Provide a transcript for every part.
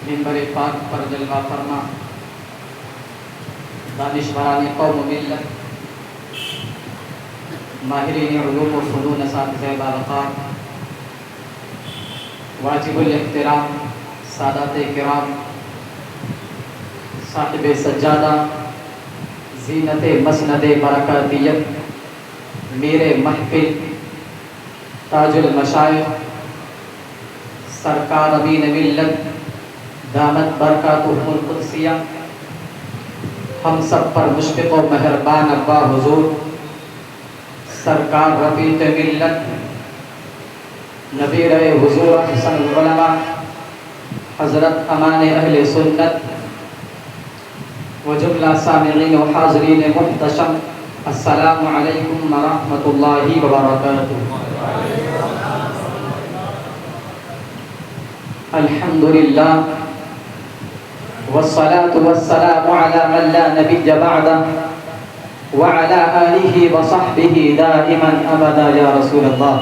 منبر پاک پر جلوہ فرما دانشوران قوم و ملت، ماہرین علوم و فنون، اساتذہ باوقار، واجب الاحترام سادات کرام، صاحب سجادہ، زینت مسند برکاتیت، میر محفل، تاج المشائخ، سرکار امین ملت دامت برکاتہم القدسیہ، ہم سب پر مشفق و مہربان ابا حضور سرکار رفیق ملت، نبیر حضور حسن العلماء حضرت امان اہل سنت و جملہ سامعین و حاضرین محتشم، السلام علیکم ورحمۃ اللہ وبرکاتہ۔ الحمدللہ والصلاة والسلام على من لا نبی بعدہ وعلى آلہ وصحبہ دائما ابدا یا رسول اللہ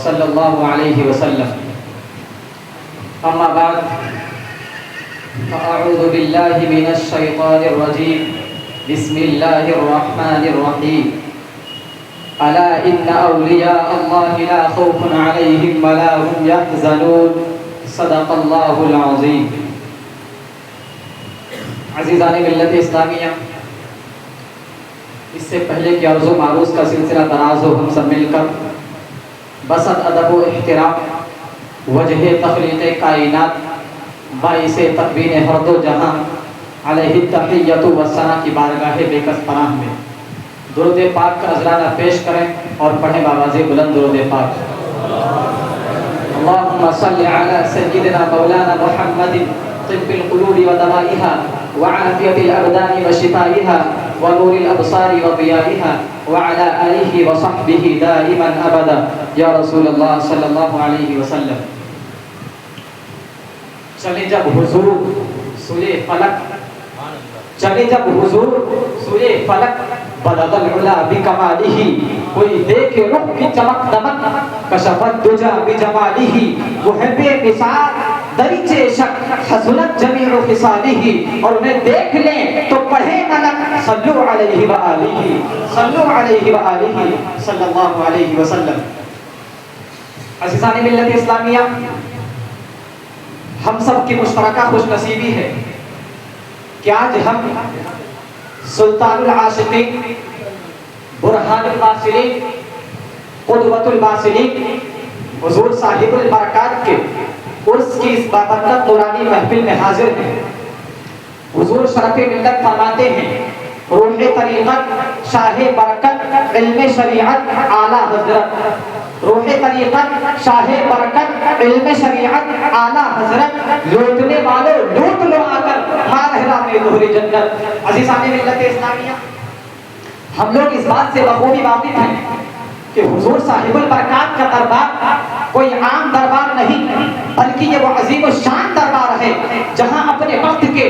صلی اللہ علیہ وسلم۔ اما بعد فاعوذ باللہ من الشیطان الرجیم، بسم اللہ الرحمن الرحیم، الا ان اولیاء اللہ لا خوف علیہم ولا هم یحزنون، صدق اللہ العظیم۔ عزیزان ملت اسلامیہ، اس سے پہلے کہ عرض و معروض کا سلسلہ دراز ہو، ہم سب مل کر بسط ادب و احترام وجہ تخلیق کائنات باعث تکوین ہر دو جہاں علیہ التحیۃ والثناء کی بارگاہ بے کس پناہ میں درود پاک کا نذرانہ پیش کریں اور پڑھیں بآواز بلند درود پاک۔ اللہم صل علی سیدنا مولانا محمد طب القلوب ودوائها وعافیة الابدان وشفائها ونور الابصار وضیائها وعلى آلہ وصحبہ دائما ابدا یا رسول اللہ صلی اللہ علیہ وسلم۔ چلے جب حضور سوئے فلک، چلے جب حضور سوئے فلک، بدل العلا بکمالہ، کوئی دیکھے رخ کی چمک دمک، کشفت دجا بجمالہ، وہ ہے بے مثال دریچے شک، حسنت جمیع خصالہ، اور انہیں دیکھ لیں تو پڑھے ملک صلو علیہ وآلہ، صلو علیہ وآلہ صلی اللہ علیہ وسلم۔ عزیزان ملت اسلامیہ، ہم سب کی مشترکہ خوش نصیبی ہے کہ آج ہم سلطان العاشقین، برہان الباسلین، قدوۃ الباسلین، حضور صاحب البرکات کے عرس کی اس بابرکت نورانی محفل میں حاضر ہیں۔ حضور شرف ملت فرماتے ہیں، روح طریقت شاہ برکت علم شریعت اعلیٰ حضرت، روح طریقت شاہ برکت علم شریعت اعلیٰ حضرت، لوٹنے والوں لوٹ لو آ کر مارہرہ میں دہری جنت۔ عزیزان ملت اسلامیہ، ہم لوگ اس بات سے بخوبی واقف ہیں کہ حضور صاحب البرکات کا دربار کوئی عام دربار نہیں، بلکہ یہ وہ عظیم و شان دربار ہے جہاں اپنے وقت کے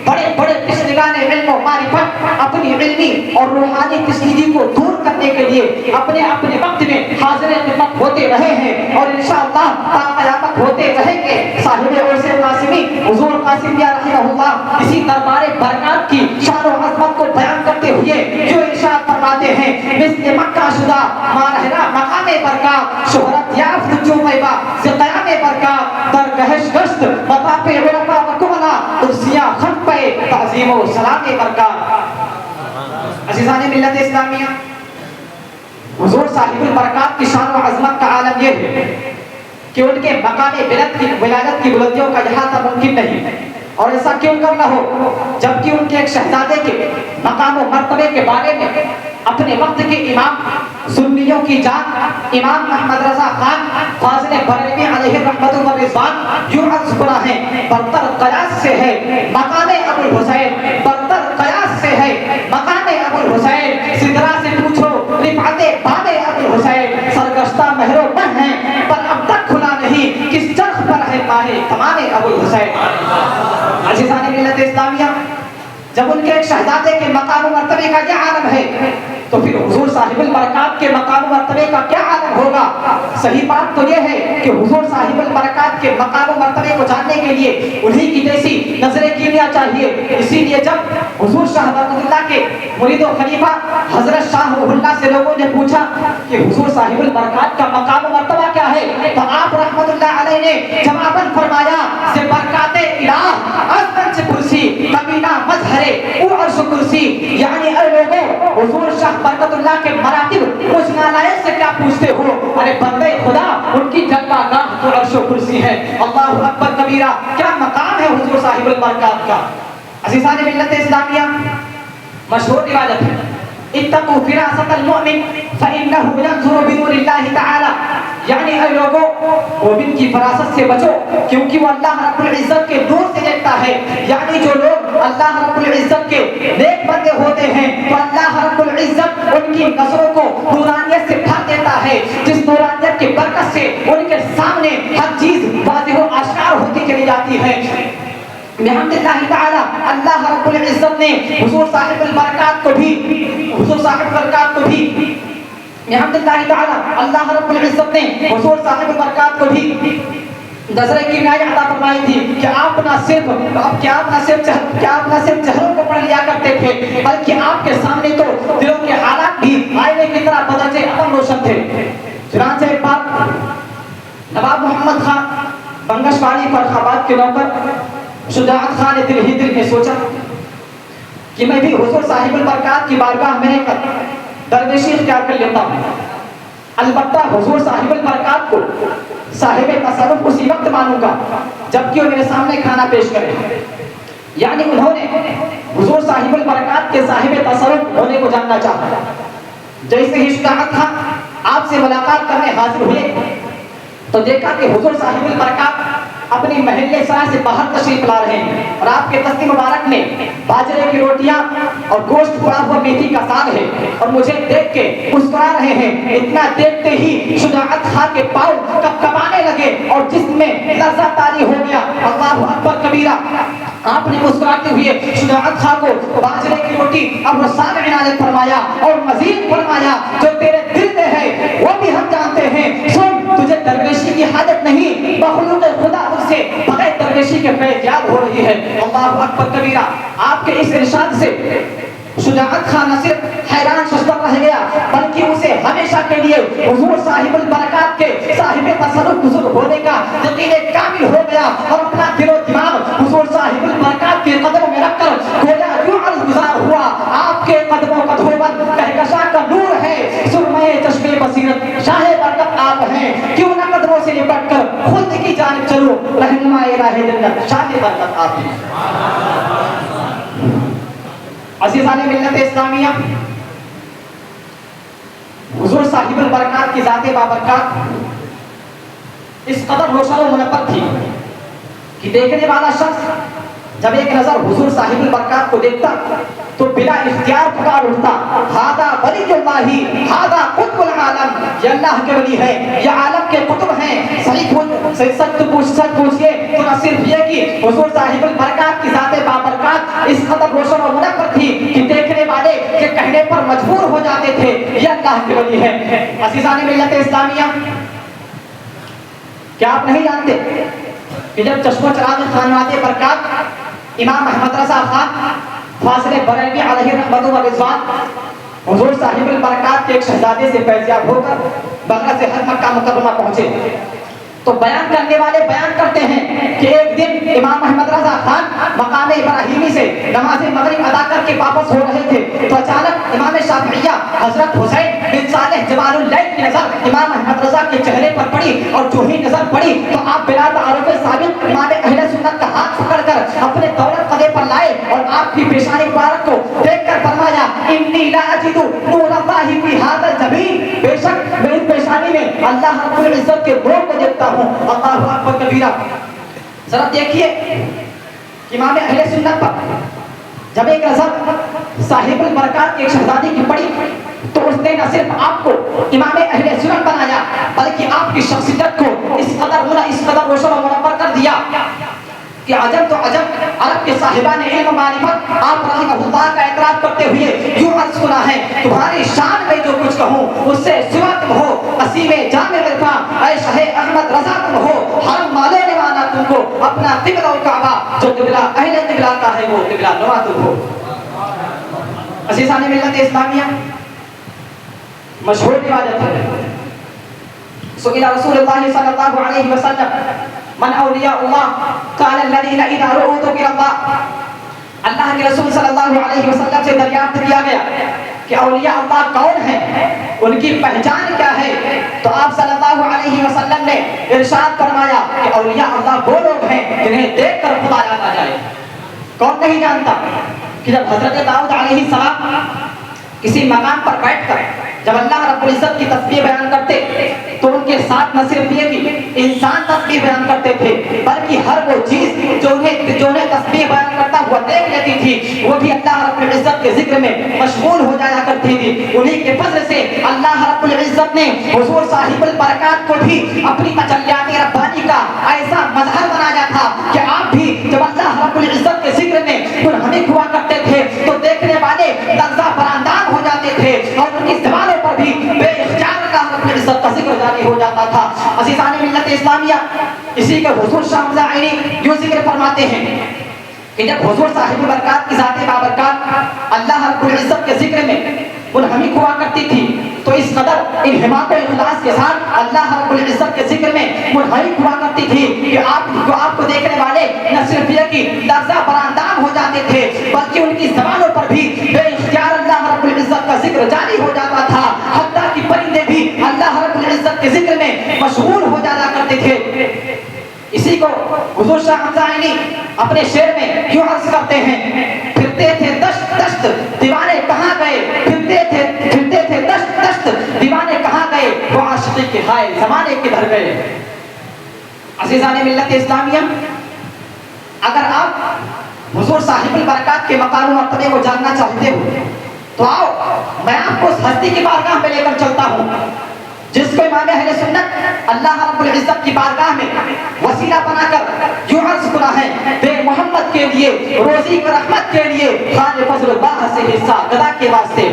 بڑے بڑے تشنگان علم و معرفت اپنی علمی اور روحانی تشنگی کو دور کرنے کے لیے اپنے اپنے وقت میں حاضر خدمت ہوتے رہے ہیں اور انشاءاللہ تا قیامت ہوتے رہیں گے۔ صاحب عرس قاسمی حضور قاسم یا رحمہ اللہ اسی دربار برکات کی شان و عظمت کو بیان کرتے ہوئے جو ارشاد فرماتے ہیں، مثل مکہ شدہ مارہرہ مقام برکات، شہرت یافت جو میبا سے قیام برکات، در گہش گشت مطاف عرفہ و کمنا، ارسیاں خط پہ تعظیم و سلام برکات۔ عزیزان ملت اسلامیہ، حضور صاحب البرکات کی شان و عظمت کا عالم یہ ہے کہ ان کے مقام ولادت کی بلندیوں کا احاطہ ممکن نہیں، اور ایسا کیوں کر نہ ہو جبکہ ان کے ایک شہزادے کے مقام و مرتبے کے بارے میں اپنے وقت کے امام سنیوں کی جان امام احمد رضا خان فاضل بریلوی علیہ رحمت و رضوان یوں عرض کرا ہے، برتر قیاس سے ہے مقام ابو الحسین، برتر قیاس سے ہے مقام ابو الحسین، سدرا سے پوچھو رفعت باب ابو الحسین، سرگشتہ مہر و مہ ہیں پر اب تک کھلا نہیں، کس چرخ پر ہے ماہ تمام ابو الحسین۔ عزیزان ملت اسلامیہ، جب ان کے ایک شہزادے کے مقام و مرتبے کا یہ عالم ہے تو پھر حضور صاحب البرکات کے مقام و مرتبے کا کیا عالم ہوگا؟ صحیح بات تو یہ ہے کہ حضور صاحب البرکات کے مقام و مرتبے کو جاننے کے لیے انہی کی جیسی نظریں کیمیا چاہیے. اسی لیے جب حضور شاہ برکت اللہ کے مرید و خلیفہ حضرت شاہ رح اللہ سے لوگوں نے پوچھا کہ حضور صاحب البرکات کا مقام و مرتبہ کیا ہے، تو آپ رحمت اللہ علیہ نے جواباً فرمایا سے برکات الہ ازمن سے کرسی کبینہ مظہر او عرش کرسی. یعنی اے لوگوں، حضور شاہ برکت اللہ کے مراتب اس نالائق سے کیا پوچھتے ہو؟ ارے بندے خدا، ان کی جگہ گاہ تو عرش و کرسی ہے. اللہ اکبر کبیرہ، کیا مقام ہے حضور صاحب البرکات کا. عزیزان ملت اسلامیہ، مشہور روایت ہے اتقوا فراست المؤمن فإنه ينظر بنور اللہ تعالی. یعنی اے لوگوں، مومن کی فراست سے بچو کیونکہ وہ اللہ رب العزت کے نور سے دیکھتا ہے. یعنی جو لوگ اللہ رب العزت کے نیک بندے ہوتے ہیں تو اللہ رب العزت ان کی نظروں کو نورانیت سے بھر دیتا ہے، جس نورانیت کی برکت سے ان کے سامنے ہر چیز واضح و آشکار ہوتی چلی جاتی ہے. بحمد اللہ تعالی اللہ رب العزت نے حضور صاحب البرکات کو بھی بحمد اللہ تعالی اللہ رب العزت نے حضور صاحب البرکات کو بھی نظر کیمیائی عطا فرمائی تھی کہ آپ نہ صرف چہروں کو پڑھ لیا کرتے تھے بلکہ آپ کے سامنے تو دلوں کے حالات بھی آئینے کی طرح بدرجے عدم روشن تھے. چنانچہ ایک بار نواب محمد خان بنگش والی فرخ آباد کے نوکر شجاعت خان نے دل ہی دل میں سوچا کہ میں بھی حضور صاحب البرکات کی بارگاہ میں رہ کر درویشی اختیار کر لیتا ہوں. البتہ حضور صاحب البرکات کو صاحب تصرف اسی وقت مانوں گا جبکہ وہ میرے سامنے کھانا پیش کرے. یعنی انہوں نے حضور صاحب البرکات کے صاحب تصرف ہونے کو جاننا چاہا. جیسے ہی شجاعت خان آپ سے ملاقات کرنے حاضر ہوئے تو دیکھا کہ حضور صاحب البرکات اپنی محلے سرا سے باہر تشریف لا رہے ہیں اور آپ کے دست مبارک میں باجرے کی روٹیاں اور گوشت پڑا ہوا میتھی کا ساگ ہے اور مجھے دیکھ کے مسکرا رہے ہیں. اتنا دیکھتے ہی شجاعت خان کے پاؤں کپکپانے لگے اور جسم میں لذت طاری ہو گیا. اللہ اکبر کبیرہ. آپ نے مسکراتے ہوئے شجاعت خان کو باجرے کی روٹی اور ساگ عنایت فرمایا اور مزید فرمایا جو تیرے دل میں ہے وہ بھی ہم جانتے ہیں. سن، تجھے درویشی کی حاجت نہیں، مخلوق خدا سے بغیر درویشی کے فیض یاب ہو رہی ہے. اللہ اکبر کبیرہ. آپ کے اس ارشاد سے شجاعت خان نہ صرف حیران ششدر رہ گیا بلکہ اسے ہمیشہ کے لیے حضور صاحب البرکات کے صاحب تصرف بزرگ ہونے کا یقین کامل ہو گیا اور اپنا دل و دماغ حضور صاحب البرکات کے قدموں میں رکھ کر گویا یوں عرض گزار ہوا. آپ کے قدموں کا دھوبن کہکشاں کا نور ہے، سرمے چشمے بصیرت شاہ برکت آپ ہیں. کیوں نہ قدموں سے لپٹ کر خود کی جانب چلو، رہنمائے راہ جنت شاہ برکت آپ ہیں. عزیزان ملت اسلامیہ، حضور صاحب البرکات کی ذات بابرکات اس قدر روشن و منور تھی کہ دیکھنے والا شخص جب ایک نظر حضور صاحب البرکات کو دیکھتا تو بلا اختیار پکار اٹھتا، ہاذا ولی اللہ، ہاذا قطب العالم. یہ اللہ کے ولی ہے، یہ عالم کے قطب ہیں. سچ پوچھئے تو نہ صرف یہ کہ حضور صاحب البرکات کی ذات بابرکات اس قدر روشن و منور تھی کہ دیکھنے والے کے کہنے پر مجبور ہو جاتے تھے یہ اللہ کے ولی ہے. عزیزان ملت اسلامیہ، کیا آپ نہیں جانتے کہ جب چشم و چراغ خانوات برکات امام احمد رضا خان فاضل بریلوی علیہ رحمت و رضوان حضور صاحب البرکات کے ایک شہزادے سے فیضیاب ہو کر بغرض حج مکہ مکرمہ پہنچے تو بیان کرنے والے بیان کرتے ہیں کہ ایک دن امام احمد رضا خان مقام ابراہیمی سے نماز مغرب ادا کر کے واپس ہو رہے تھے تو اچانک امام شافعیہ حضرت حسین بن صالح جمال اللیل کی نظر امام احمد رضا کے چہرے پر پڑی اور جو ہی نظر پڑی تو آپ بلا تعارف ثابت امام اہل سنت کا ہاتھ پکڑ کر اپنے دولت قدے پر لائے اور آپ کی پیشانی مبارک کو دیکھ کر فرمایا انی لا اجد نور اللہ فی ھذا الجبین، بے شک میں اس پیشانی میں اللہ رب العزت کے نور کو دیکھتا ہوں. اللہ اکبر کبیرہ. ذرا دیکھیے امام اہل سنت پر جب ایک نظر صاحب البرکات کی ایک شہزادی کی پڑی تو اس نے نہ صرف آپ کو امام اہل سنت بنایا بلکہ آپ کی شخصیت کو اس قدر روشن و منور کر دیا کہ عجب تو عجب، عرب کے صاحبان علم معرفت آپ رحمہ اللہ کا اعتراف کرتے ہوئے یوں عرض سنا ہے، تمہاری شان میں جو کچھ کہوں اس سے سوا تم ہو قسیم جامع عرفاں، اے شاہ احمد رضا تم ہو حرم والے نوانا تم کو، اپنا قبلہ و کعبہ جو قبلہ اہل قبلہ کا ہے وہ قبلہ نوا تم ہو۔ عزیزان ملت اسلامیہ، مشہور روایت ہے، سئل رسول اللہ صلی اللہ علیہ وسلم من اولیاء اللہ قال الذین اذا رؤوا ذکر اللہ، اللہ کے رسول صلی اللہ علیہ وسلم سے دریافت کیا گیا کہ اولیاء اللہ کون ہیں، ان کی پہچان کیا ہے، تو آپ صلی اللہ علیہ وسلم نے ارشاد فرمایا کہ اولیاء اللہ وہ لوگ ہیں جنہیں دیکھ کر خدا یاد آ جائے۔ کون نہیں جانتا کہ جب حضرت داؤد علیہ السلام کسی مقام پر بیٹھ کر جب اللہ رب العزت کی تسبیح بیان کرتے تو ان کے ساتھ نہ صرف یہ کہ انسان تسبیح بیان کرتے تھے بلکہ ہر وہ چیز جو انہیں تسبیح بیان کرتا ہوا دیکھ لیتی تھی وہ بھی اللہ رب العزت کے ذکر میں مشغول ہو جایا کرتی تھی۔ انہی کے فضل سے اللہ رب العزت نے حضور صاحب البرکات کو بھی اپنی تجلیات ربانی کا ایسا مظہر بنایا تھا کہ آپ بھی جب اللہ رب العزت کے ذکر میں منہمک ہوا کرتے تھے تو دیکھنے والے لرزہ براندان ہو جاتے تھے اور ان کی زبانوں پر بھی بے اختیار اللہ رب العزت کا ذکر جاری ہو جاتا تھا۔ عزیزان ملت اسلامیہ، اسی کے حضور شاہ حمزہ عینی یوں ذکر فرماتے ہیں کہ جب حضور صاحب برکات کی ذات بابرکات اللہ رب العزت کے ذکر میں منہمک ہوا کرتی تھی تو اس قدر انہماک و اخلاص کے ساتھ اللہ رب العزت کے ذکر میں منہمک ہوا کرتی تھی کہ آپ کو دیکھنے والے نہ صرف یہ کہ لرزہ براندان ہو جاتے تھے بلکہ ان کی زبانوں پر بھی بے اختیار اللہ رب العزت کا ذکر جاری ہو جاتا تھا، حتیٰ کہ پرندے بھی اللہ رب العزت کے ذکر میں مشغول ہو جایا کرتے تھے۔ اسی کو حضور شاہ حمزہ عینی اپنے شعر میں یوں عرض کرتے ہیں، پھرتے تھے دشت دشت دیوانے کہاں گئے، پھرتے تھے دشت دشت دیوانے کہاں گئے، وہ عاشقی کے ہائے زمانے کدھر گئے۔ عزیزان ملت اسلامیہ، اگر آپ حضور صاحب البرکات کے مقام و مرتبے کو جاننا چاہتے ہو تو آؤ میں آپ کو اس ہستی کی بارگاہ میں لے کر چلتا ہوں جس کو امام اہل سنت اللہ رب العزت کی بارگاہ میں وسیلہ بنا کر یوں عرض کرا ہے، بے محمد کے لیے روزی و رحمت کے لیے خان فضل اللہ سے حصہ گدا کے واسطے۔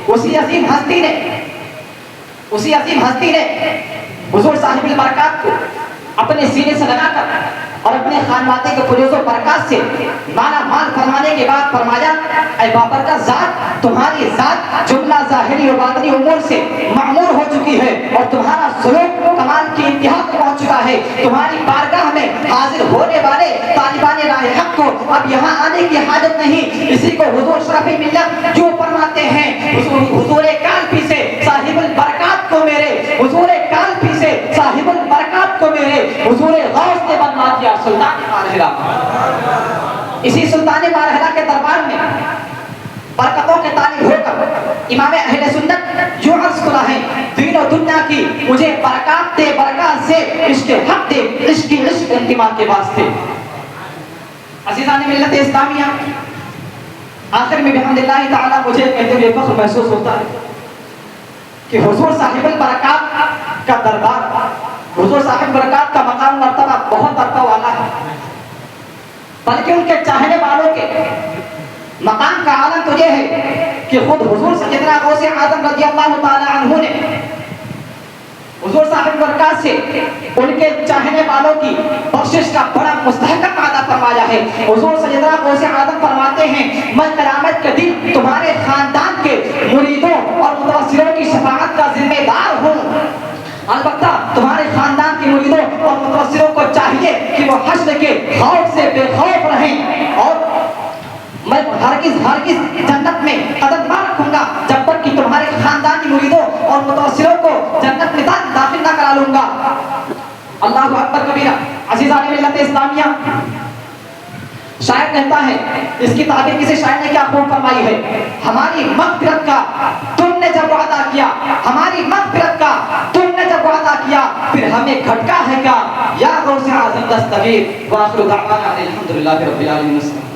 اسی عظیم ہستی نے حضور صاحب البرکات کو اپنے سینے سے لگا کر اور اپنے خانواتے کے فیوز و برکات سے مالا مال فرمانے کے بعد فرمایا، اے بابرکت ذات، تمہاری ذات جملہ ظاہری و باطنی امور سے معمور ہو چکی ہے اور تمہارا سلوک کمال کی انتہا کو پہنچ چکا ہے۔ تمہاری بارگاہ میں حاضر ہونے والے طالبان راہ حق کو اب یہاں آنے کی حاجت نہیں۔ اسی کو حضور شرف ملت جو فرماتے ہیں، حضور کالپی سے صاحب البرکات کو میرے، حضور کالپی سے صاحب البرکات کو میرے حضور غوث نے بنوا دیا سلطان مارحلہ۔ اسی سلطان مارحلہ کے دربار میں برکتوں کے طالب ہو کر امام اہل سنت یوں عرض کرا ہے، دین و دنیا کی مجھے برکات دے، برکات سے عشق حق دے، عشق انتماء کے واسطے۔ عزیزان ملت اسلامیہ، آخر میں بحمد اللہ تعالی مجھے کہتے ہوئے فخر محسوس ہوتا ہے کہ حضور صاحب البرکات کا دربار، حضور صاحب برکات کا مقام مرتبہ بہت عرفہ والا ہے، بلکہ ان کے چاہنے والوں کے مقام کا عالم تو یہ ہے کہ خود حضور سیدنا غوث اعظم رضی اللہ تعالی عنہ نے حضور صاحب برکات سے ان کے چاہنے والوں کی بخشش کا بڑا مستحق وعدہ فرمایا ہے۔ حضور سیدنا غوث اعظم فرماتے ہیں، میں قیامت کے دن تمہارے خاندان کے مریدوں اور متوسلوں کی شفاعت کا ذمہ دار ہوں۔ البتہ تمہارے خاندان کے مریدوں اور متوسلوں کو چاہیے کہ وہ حشر کے خوف سے بے خوف رہیں، اور میں ہرگز جنت میں قدم نہ رکھوں گا جب تک کہ تمہارے خاندانی مریدوں اور متوسلوں کو جنت میں داخل نہ کرا لوں گا۔ اللہ اکبر کبیرہ۔ عزیزان ملت اسلامیہ، شاعر کہتا ہے، اس کی تعبیر کسی شاعر نے کیا خوب فرمائی ہے، ہماری مغفرت کا تم نے جب وعدہ کیا، ہماری مغفرت کا تم نے جب وعدہ کیا، پھر ہمیں کھٹکا ہے کیا، یا غوث اعظم دستگیر۔ وآخر دعوانا الحمدللہ رب العالمین۔